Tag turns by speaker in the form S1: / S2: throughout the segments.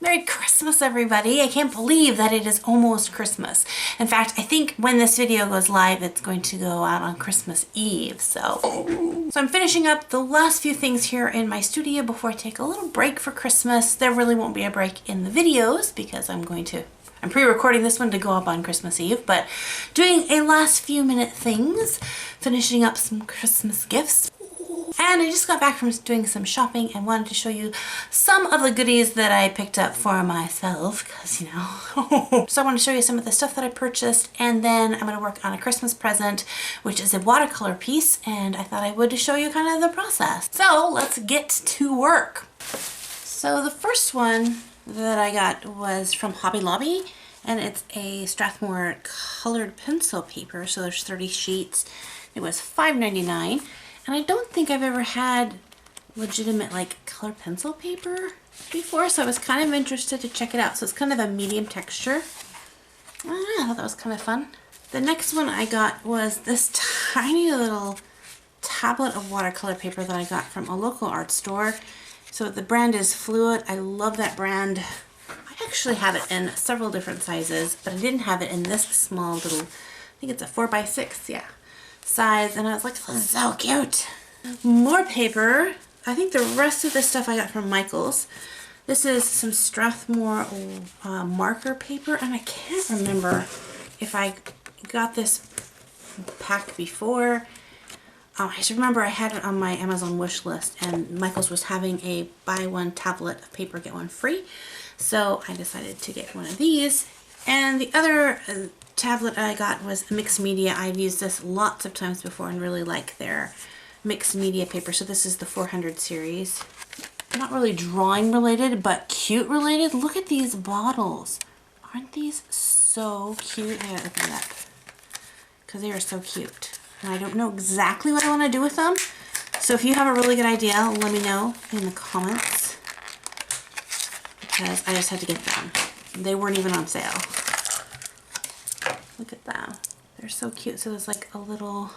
S1: Merry Christmas, everybody. I can't believe that it is almost Christmas. In fact, I think when this video goes live, it's going to go out on Christmas Eve. So I'm finishing up the last few things here in my studio before I take a little break for Christmas. There really won't be a break in the videos because I'm pre-recording this one to go up on Christmas Eve, but doing a last few minute things, finishing up some Christmas gifts. And I just got back from doing some shopping and wanted to show you some of the goodies that I picked up for myself, because, you know. So I want to show you some of the stuff that I purchased, and then I'm going to work on a Christmas present, which is a watercolor piece, and I thought I would show you kind of the process. So let's get to work. So the first one that I got was from Hobby Lobby, and it's a Strathmore colored pencil paper, so there's 30 sheets. It was $5.99. And I don't think I've ever had legitimate like color pencil paper before, so I was kind of interested to check it out. So it's kind of a medium texture. I thought that was kind of fun. The next one I got was this tiny little tablet of watercolor paper that I got from a local art store. So the brand is Fluid. I love that brand. I actually have it in several different sizes, but I didn't have it in this small little, I think it's a 4x6, yeah, size, and I was like, this is so cute. More paper. I think the rest of this stuff I got from Michael's. This is some Strathmore marker paper, and I can't remember if I got this pack before. I just remember I had it on my Amazon wish list, and Michael's was having a buy one tablet of paper, get one free. So I decided to get one of these. And the other tablet I got was mixed media. I've used this lots of times before and really like their mixed media paper. So this is the 400 series. Not really drawing related, but cute related. Look at these bottles. Aren't these so cute? I gotta open it up because they are so cute. And I don't know exactly what I want to do with them. So if you have a really good idea, let me know in the comments, because I just had to get them. They weren't even on sale. Look at them. They're so cute. So there's like a little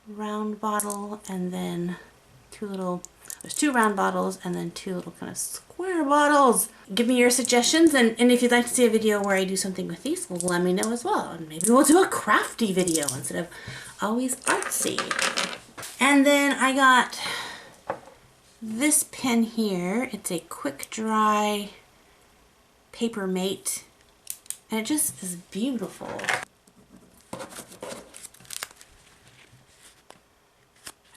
S1: round bottle, and then there's two round bottles and then two little kind of square bottles. Give me your suggestions, and if you'd like to see a video where I do something with these, let me know as well. And maybe we'll do a crafty video instead of always artsy. And then I got this pen here. It's a quick dry paper mate. And it just is beautiful.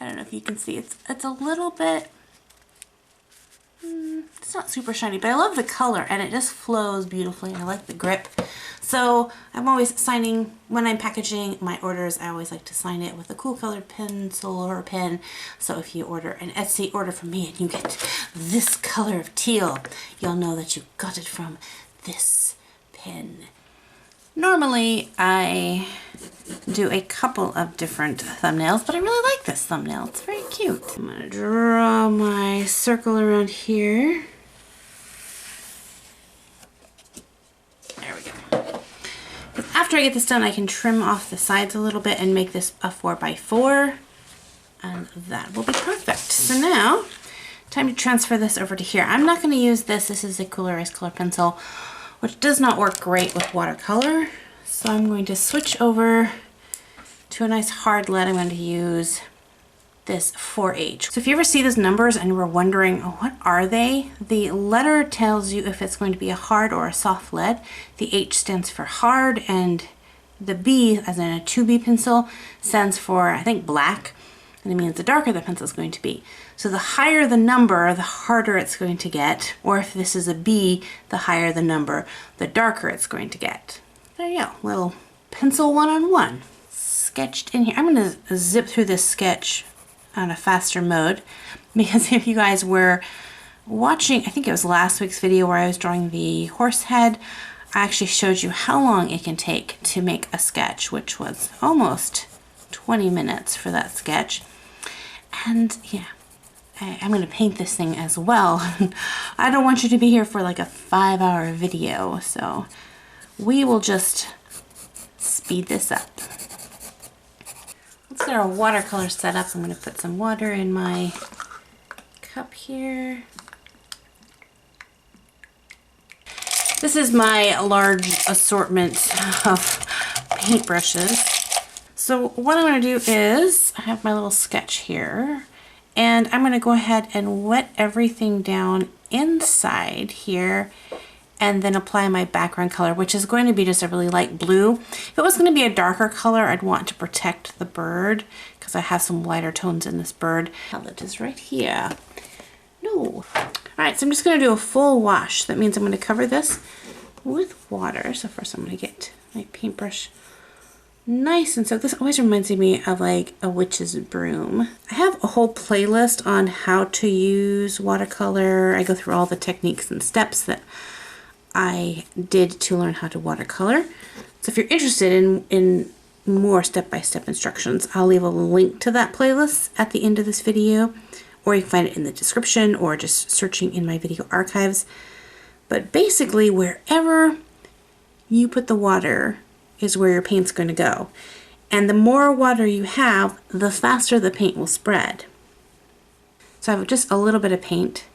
S1: I don't know if you can see. It's a little bit, it's not super shiny, but I love the color and it just flows beautifully. I like the grip. So I'm always signing, when I'm packaging my orders, I always like to sign it with a cool colored pencil or a pen. So if you order an Etsy order from me and you get this color of teal, you'll know that you got it from this pen. Normally I do a couple of different thumbnails, but I really like this thumbnail. It's very cute. I'm gonna draw my circle around here. There we go. After I get this done, I can trim off the sides a little bit and make this a 4x4, and that will be perfect. So now, time to transfer this over to here. I'm not going to use this. This is a Cooler Ice Color pencil, which does not work great with watercolor. So I'm going to switch over to a nice hard lead. I'm going to use this 4H. So if you ever see those numbers and you were wondering, oh, what are they? The letter tells you if it's going to be a hard or a soft lead. The H stands for hard, and the B, as in a 2B pencil, stands for, I think, black. And it means the darker the pencil is going to be. So the higher the number, the harder it's going to get. Or if this is a B, the higher the number, the darker it's going to get. There you go, little pencil one-on-one sketched in here. I'm going to zip through this sketch on a faster mode, because if you guys were watching, I think it was last week's video where I was drawing the horse head, I actually showed you how long it can take to make a sketch, which was almost 20 minutes for that sketch. And yeah, I'm going to paint this thing as well. I don't want you to be here for like a 5-hour video, so we will just speed this up. Let's get our watercolor set up. I'm going to put some water in my cup here. This is my large assortment of paintbrushes. So what I'm going to do is, I have my little sketch here, and I'm going to go ahead and wet everything down inside here and then apply my background color, which is going to be just a really light blue. If it was going to be a darker color, I'd want to protect the bird because I have some lighter tones in this bird. Palette is right here. No. All right, so I'm just going to do a full wash. That means I'm going to cover this with water. So first I'm going to get my paintbrush nice and soaked. This always reminds me of like a witch's broom. I have a whole playlist on how to use watercolor. I go through all the techniques and steps that I did to learn how to watercolor. So if you're interested in more step-by-step instructions, I'll leave a link to that playlist at the end of this video, or you can find it in the description or just searching in my video archives. But basically, wherever you put the water is where your paint's going to go. And the more water you have, the faster the paint will spread. So I have just a little bit of paint.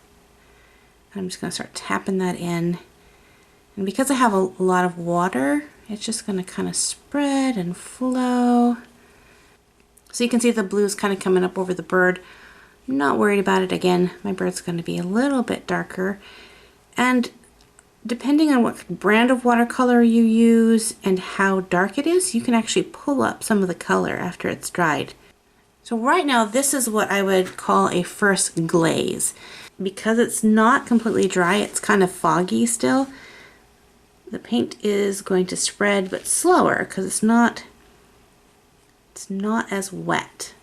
S1: I'm just going to start tapping that in. And because I have a lot of water, it's just going to kind of spread and flow. So you can see the blue's kind of coming up over the bird. I'm not worried about it. Again, my bird's going to be a little bit darker. And depending on what brand of watercolor you use and how dark it is, you can actually pull up some of the color after it's dried. So right now, this is what I would call a first glaze. Because it's not completely dry, it's kind of foggy still. The paint is going to spread, but slower because it's not as wet.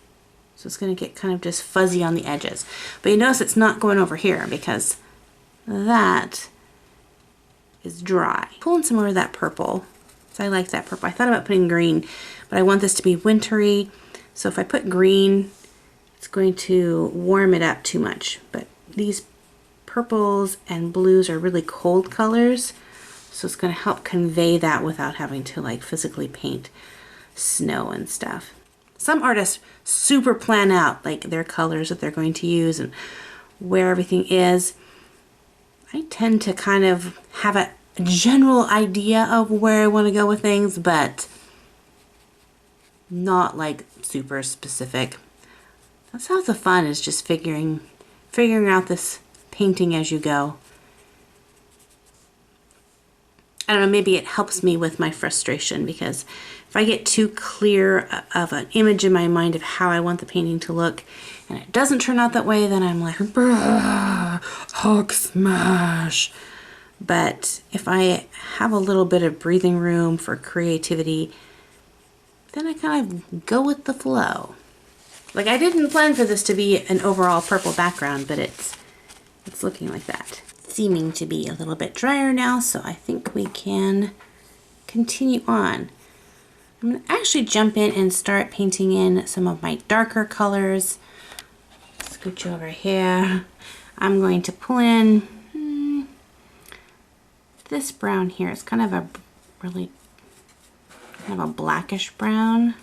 S1: So it's going to get kind of just fuzzy on the edges. But you notice it's not going over here because that is dry. Pulling some more of that purple. So I like that purple. I thought about putting green, but I want this to be wintry. So if I put green, it's going to warm it up too much. But these purples and blues are really cold colors. So it's going to help convey that without having to like physically paint snow and stuff. Some artists super plan out like their colors that they're going to use and where everything is. I tend to kind of have a general idea of where I want to go with things, but not like super specific. That's half the fun, is just figuring out this painting as you go. I don't know, maybe it helps me with my frustration, because if I get too clear of an image in my mind of how I want the painting to look and it doesn't turn out that way, then I'm like, Hulk smash. But if I have a little bit of breathing room for creativity, then I kind of go with the flow. Like, I didn't plan for this to be an overall purple background, but it's looking like that. Seeming to be a little bit drier now, so I think we can continue on. I'm going to actually jump in and start painting in some of my darker colors. Scooch over here. I'm going to pull in this brown here. It's kind of a really kind of a blackish brown.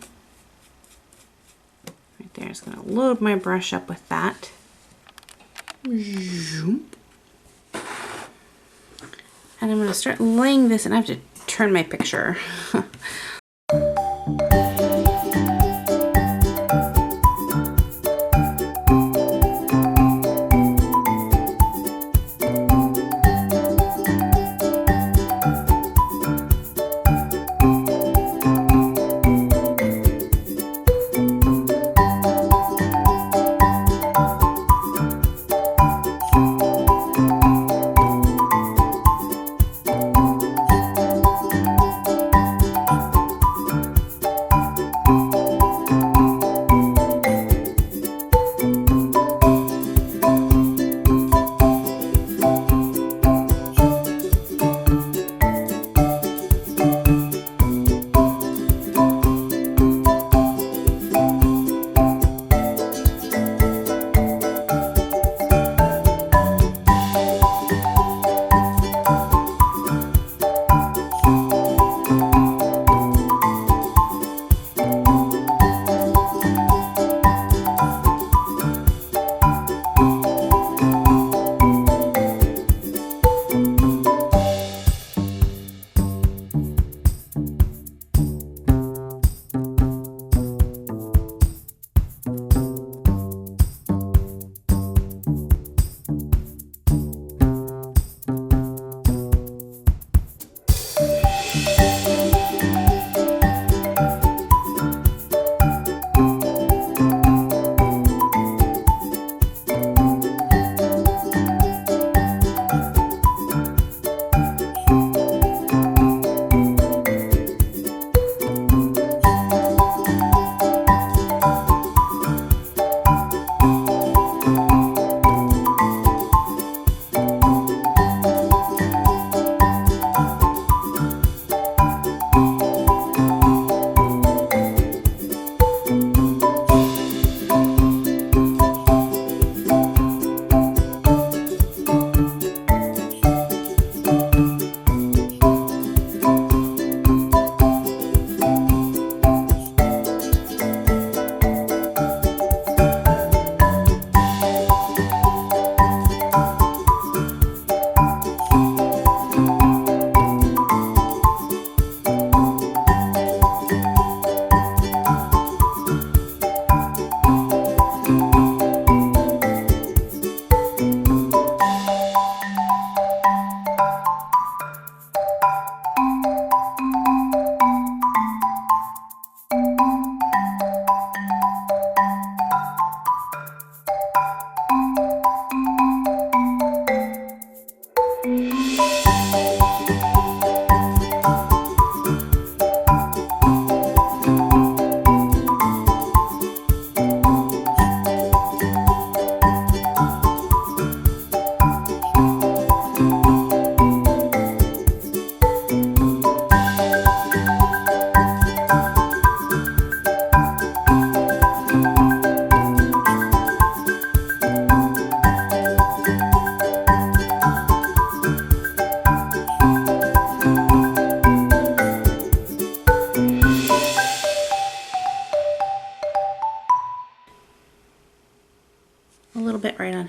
S1: Right there. Just going to load my brush up with that. And I'm going to start laying this, and I have to turn my picture.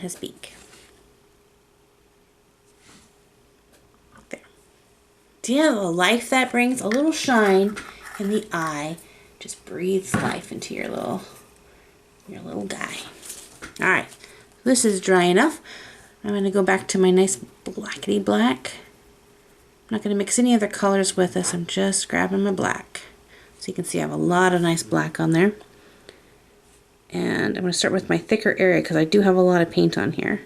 S1: his beak. There. Do you know the life that brings? A little shine in the eye just breathes life into your little guy. All right, this is dry enough. I'm going to go back to my nice blackety black. I'm not going to mix any other colors with this. I'm just grabbing my black. So you can see I have a lot of nice black on there. And I'm going to start with my thicker area because I do have a lot of paint on here.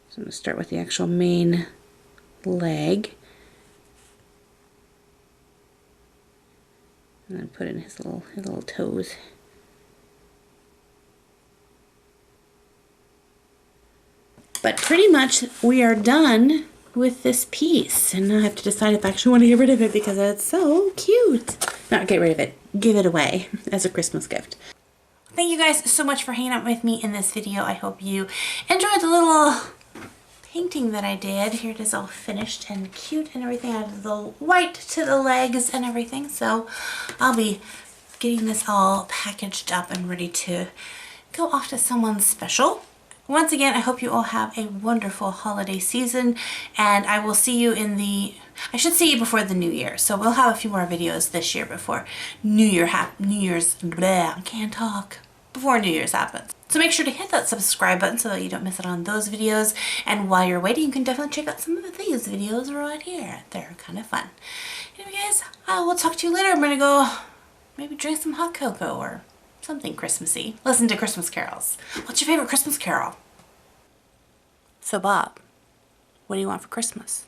S1: So I'm going to start with the actual main leg. And then put in his little toes. But pretty much we are done with this piece. And now I have to decide if I actually want to get rid of it because it's so cute. Not get rid of it, give it away as a Christmas gift. Thank you guys so much for hanging out with me in this video. I hope you enjoyed the little painting that I did. Here it is all finished and cute and everything. I added the white to the legs and everything. So I'll be getting this all packaged up and ready to go off to someone special. Once again, I hope you all have a wonderful holiday season, and I will see you I should see you before the New Year. So we'll have a few more videos this year before New Year's, I can't talk, before New Year's happens. So make sure to hit that subscribe button so that you don't miss out on those videos. And while you're waiting, you can definitely check out some of these videos right here. They're kind of fun. Anyway guys, I will talk to you later. I'm gonna go maybe drink some hot cocoa or something Christmassy. Listen to Christmas carols. What's your favorite Christmas carol? So Bob, what do you want for Christmas?